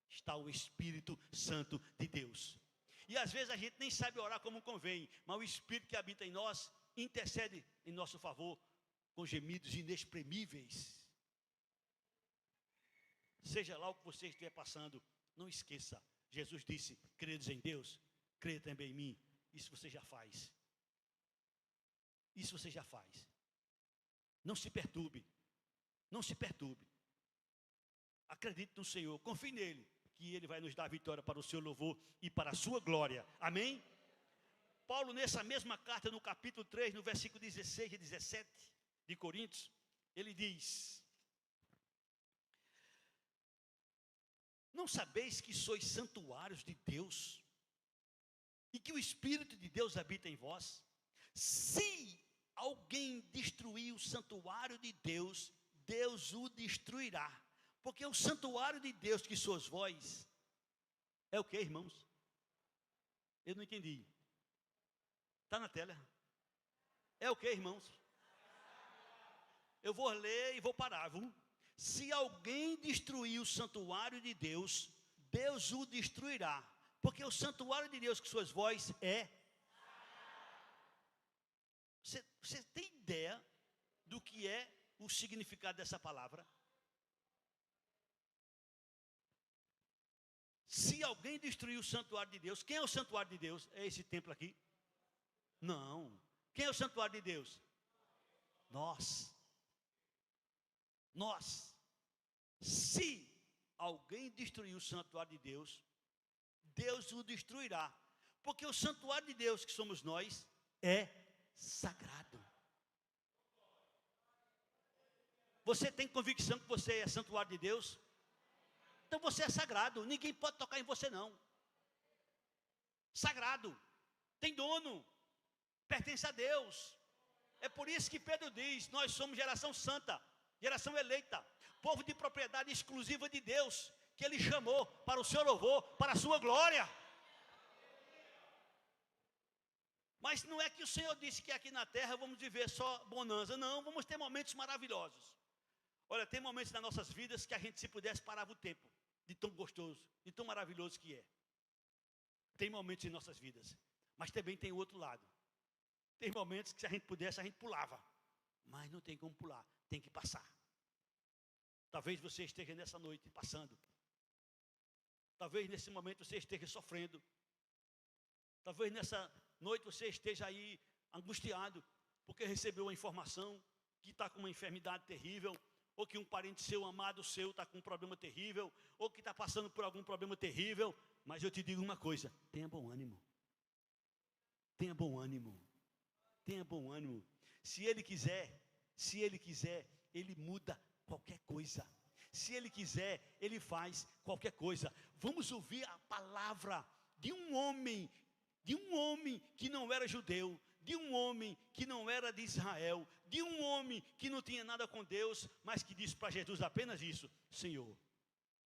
está o Espírito Santo de Deus. E às vezes a gente nem sabe orar como convém, mas o Espírito que habita em nós intercede em nosso favor com gemidos inexprimíveis. Seja lá o que você estiver passando, não esqueça, Jesus disse, credes em Deus, crê também em mim. Isso você já faz. Isso você já faz. Não se perturbe. Não se perturbe. Acredite no Senhor, confie nele, que ele vai nos dar a vitória para o seu louvor e para a sua glória. Amém? Paulo, nessa mesma carta, no capítulo 3, no versículo 16 e 17 de Coríntios, ele diz: não sabeis que sois santuários de Deus e que o Espírito de Deus habita em vós? Se alguém destruir o santuário de Deus, Deus o destruirá. Porque o santuário de Deus que sois vós é o que, irmãos? Eu não entendi. Está na tela. É o que, irmãos? Eu vou ler e vou parar, viu? Se alguém destruir o santuário de Deus, Deus o destruirá. Porque o santuário de Deus que sois vós é... Você tem ideia do que é o significado dessa palavra? Se alguém destruir o santuário de Deus, quem é o santuário de Deus? É esse templo aqui? Não. Quem é o santuário de Deus? Nós. Se alguém destruir o santuário de Deus, Deus o destruirá. Porque o santuário de Deus, que somos nós, é sagrado. Você tem convicção que você é santuário de Deus? Então você é sagrado, ninguém pode tocar em você não. Sagrado, tem dono, pertence a Deus. É por isso que Pedro diz, nós somos geração santa, geração eleita, povo de propriedade exclusiva de Deus, que Ele chamou para o seu louvor, para a sua glória. Mas não é que o Senhor disse que aqui na terra vamos viver só bonança, não, vamos ter momentos maravilhosos. Olha, tem momentos nas nossas vidas que a gente, se pudesse, parava o tempo, de tão gostoso, de tão maravilhoso que é. Tem momentos em nossas vidas, mas também tem o outro lado. Tem momentos que, se a gente pudesse, a gente pulava, mas não tem como pular, tem que passar. Talvez você esteja nessa noite passando, talvez nesse momento você esteja sofrendo, talvez nessa noite você esteja aí angustiado, porque recebeu uma informação que está com uma enfermidade terrível, ou que um parente seu, amado seu, está com um problema terrível, ou que está passando por algum problema terrível. Mas eu te digo uma coisa, tenha bom ânimo. Tenha bom ânimo. Tenha bom ânimo. Se Ele quiser, Ele muda qualquer coisa. Se Ele quiser, Ele faz qualquer coisa. Vamos ouvir a palavra de um homem que não era judeu, de um homem que não era de Israel, de um homem que não tinha nada com Deus, mas que disse para Jesus apenas isso: Senhor,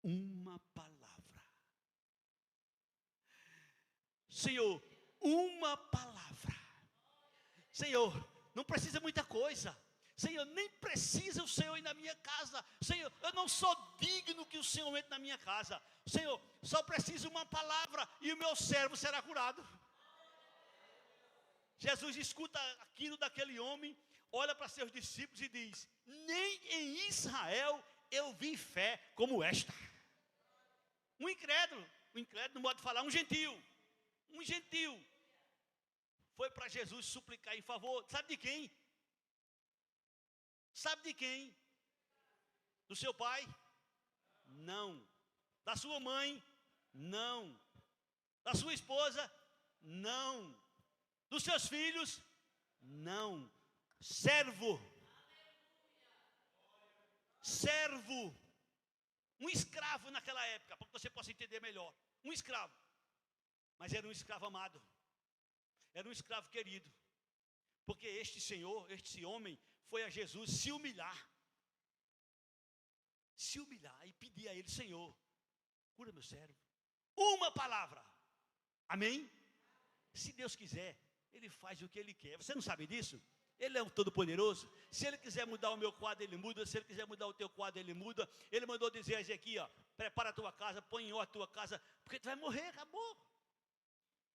uma palavra. Senhor, uma palavra. Senhor, não precisa muita coisa. Senhor, nem precisa o Senhor ir na minha casa. Senhor, eu não sou digno que o Senhor entre na minha casa. Senhor, só preciso uma palavra e o meu servo será curado. Jesus escuta aquilo daquele homem, olha para seus discípulos e diz: nem em Israel eu vi fé como esta. Um incrédulo no modo de falar, um gentil, foi para Jesus suplicar em favor, sabe de quem? Sabe de quem? Do seu pai? Não. Da sua mãe? Não. Da sua esposa? Não. Dos seus filhos? Não. Servo. Um escravo naquela época, para que você possa entender melhor. Um escravo. Mas era um escravo amado. Era um escravo querido. Porque este homem, foi a Jesus se humilhar e pedir a Ele: Senhor, cura meu servo. Uma palavra. Amém? Se Deus quiser, Ele faz o que Ele quer. Você não sabe disso? Ele é um todo-poderoso. Se Ele quiser mudar o meu quadro, Ele muda. Se Ele quiser mudar o teu quadro, Ele muda. Ele mandou dizer a Ezequiel: prepara a tua casa, põe em ordem a tua casa, porque tu vai morrer, acabou.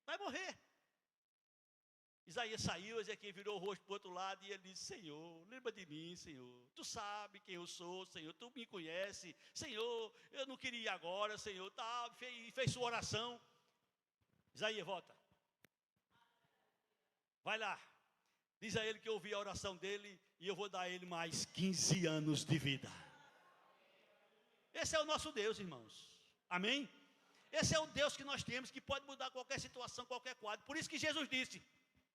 Vai morrer. Isaías saiu, Ezequiel virou o rosto para o outro lado e ele disse: Senhor, lembra de mim, Senhor. Tu sabe quem eu sou, Senhor. Tu me conhece, Senhor. Eu não queria ir agora, Senhor. Tá, fez sua oração. Isaías, volta. Vai lá. Diz a ele que eu ouvi a oração dele e eu vou dar a ele mais 15 anos de vida. Esse é o nosso Deus, irmãos. Amém? Esse é o Deus que nós temos, que pode mudar qualquer situação, qualquer quadro. Por isso que Jesus disse: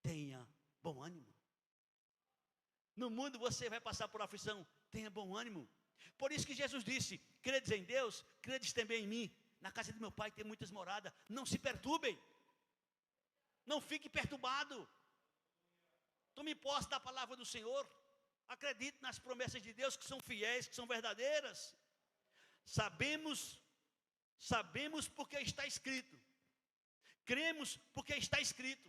tenha bom ânimo. No mundo você vai passar por aflição, tenha bom ânimo. Por isso que Jesus disse: credes em Deus, credes também em mim. Na casa de meu pai tem muitas moradas. Não se perturbem. Não fique perturbado. Tome posse da palavra do Senhor. Acredite nas promessas de Deus, que são fiéis, que são verdadeiras. Sabemos porque está escrito. Cremos porque está escrito.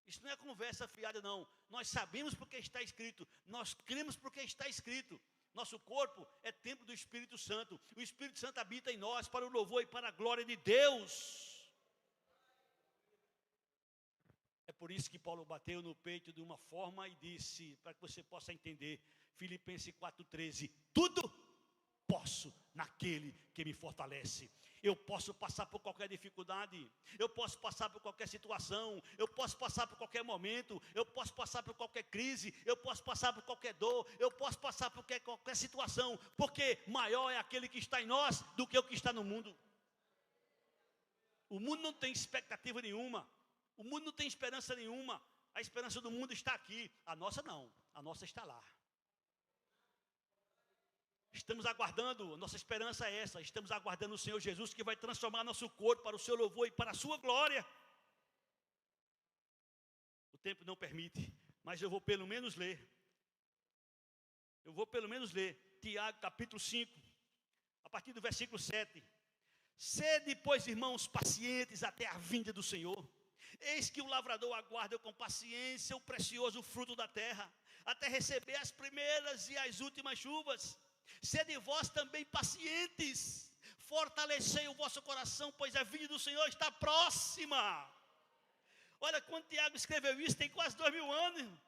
Isso não é conversa fiada, não. Nós sabemos porque está escrito. Nós cremos porque está escrito. Nosso corpo é templo do Espírito Santo. O Espírito Santo habita em nós para o louvor e para a glória de Deus. É por isso que Paulo bateu no peito de uma forma e disse, para que você possa entender, Filipenses 4,13: tudo posso naquele que me fortalece. Eu posso passar por qualquer dificuldade, eu posso passar por qualquer situação, eu posso passar por qualquer momento, eu posso passar por qualquer crise, eu posso passar por qualquer dor, eu posso passar por qualquer situação, porque maior é aquele que está em nós do que o que está no mundo. O mundo não tem expectativa nenhuma, o mundo não tem esperança nenhuma, a esperança do mundo está aqui, a nossa não, a nossa está lá. Estamos aguardando, nossa esperança é essa, estamos aguardando o Senhor Jesus que vai transformar nosso corpo para o seu louvor e para a sua glória. O tempo não permite, mas eu vou pelo menos ler. Tiago capítulo 5, a partir do versículo 7. Sede, pois, irmãos, pacientes até a vinda do Senhor. Eis que o lavrador aguarda com paciência o precioso fruto da terra, até receber as primeiras e as últimas chuvas. Sede vós também pacientes, fortalecei o vosso coração, pois a vinda do Senhor está próxima. Olha, quando Tiago escreveu isso, tem quase 2000 anos.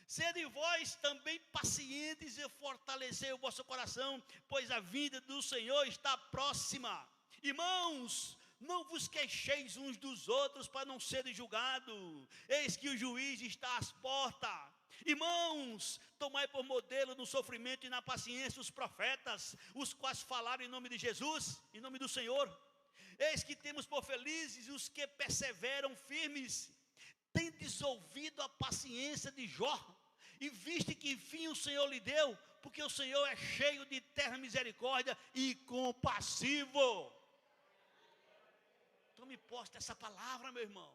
Sede vós também pacientes e fortalecei o vosso coração, pois a vinda do Senhor está próxima. Irmãos, não vos queixeis uns dos outros para não serem julgados. Eis que o juiz está às portas. Irmãos, tomai por modelo no sofrimento e na paciência os profetas, os quais falaram em nome de Jesus, em nome do Senhor. Eis que temos por felizes os que perseveram firmes. Tendes ouvido a paciência de Jó, e viste que enfim o Senhor lhe deu, porque o Senhor é cheio de terna misericórdia e compassivo. Tome posse dessa palavra, meu irmão.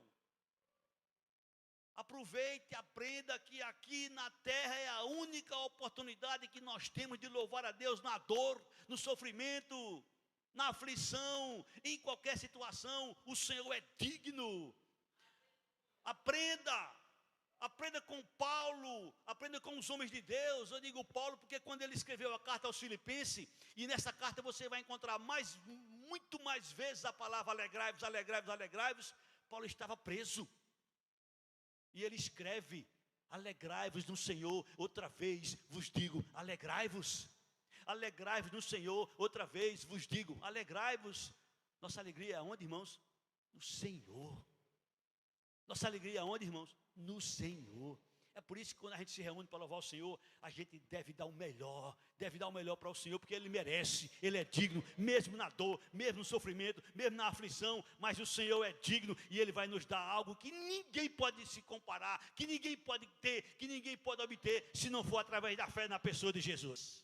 Aproveite, aprenda que aqui na terra é a única oportunidade que nós temos de louvar a Deus na dor, no sofrimento, na aflição, em qualquer situação. O Senhor é digno. Aprenda com Paulo, aprenda com os homens de Deus. Eu digo Paulo porque quando ele escreveu a carta aos Filipenses, e nessa carta você vai encontrar muito mais vezes a palavra alegrai-vos, alegrai-vos, alegrai-vos. Paulo estava preso. E ele escreve, alegrai-vos no Senhor, outra vez vos digo, alegrai-vos. Alegrai-vos no Senhor, outra vez vos digo, alegrai-vos. Nossa alegria é onde, irmãos? No Senhor. Nossa alegria é onde, irmãos? No Senhor. É por isso que quando a gente se reúne para louvar o Senhor, a gente deve dar o melhor para o Senhor, porque Ele merece, Ele é digno, mesmo na dor, mesmo no sofrimento, mesmo na aflição, mas o Senhor é digno e Ele vai nos dar algo que ninguém pode se comparar, que ninguém pode ter, que ninguém pode obter, se não for através da fé na pessoa de Jesus.